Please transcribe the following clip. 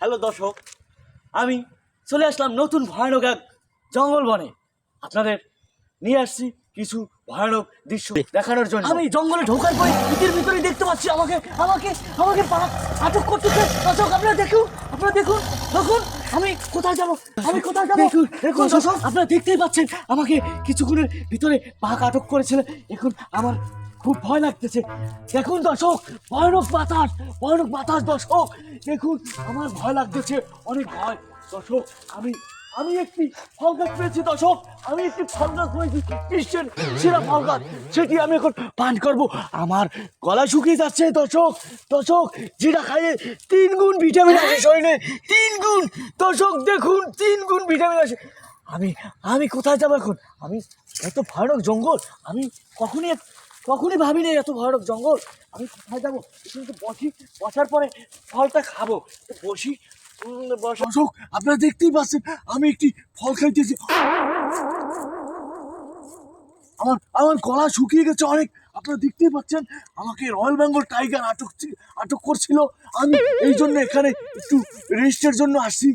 Hello দর্শক, আমি চলে আসলাম নতুন ভয়ানক এক জঙ্গল বনে। আপনাদের নিয়ে আসছি কিছু ভয়ানক দৃশ্য দেখানোর জন্য। আমি জঙ্গলে ঢোকার পরে ইতির ভিতরে দেখতে পাচ্ছি আমাকে আমাকে আমাকে আটক করতেছে। দর্শক আপনারা দেখুন, দেখুন আমি কোথায় যাব, দেখুন দর্শক, আপনারা দেখতেই পাচ্ছেন আমাকে কিছুক্ষণের ভিতরে বাঘ আটক করেছিল। এখন আমার খুব ভয় লাগতেছে। দেখুন দর্শক, ভয়ানক বাতাস দর্শক, দেখুন আমার ভয় লাগতেছে, অনেক ভয় দর্শক। আমি একটি ফল গাছ পেয়েছি দর্শক, আমি একটি ফল গাছ পেয়েছি, বিশ্বের সেরা ফল গাছ। সেটি আমি এখন পান করব। আমার গলা শুকিয়ে যাচ্ছে দর্শক, যেটা খাইয়ে 3 গুণ ভিটামিন আসে শরীরে, 3 গুণ দর্শক, দেখুন 3 গুণ ভিটামিন আসে। আমি কোথায় যাবো এখন? আমি এত ভয়ানক জঙ্গল আমি কখনই ভাবিনি, এত ভয়ানক জঙ্গল। আমি কোথায় যাবো? কিন্তু বসার পরে ফলটা খাবো, বসি। দর্শক আপনারা দেখতেই পাচ্ছেন আমি একটি ফল খাইতেছি। আমার গলা শুকিয়ে গেছে অনেক। আপনারা দেখতেই পাচ্ছেন আমাকে রয়্যাল বেঙ্গল টাইগার আটক করছিল। আমি এই জন্য এখানে একটু রেস্টের জন্য আসছি।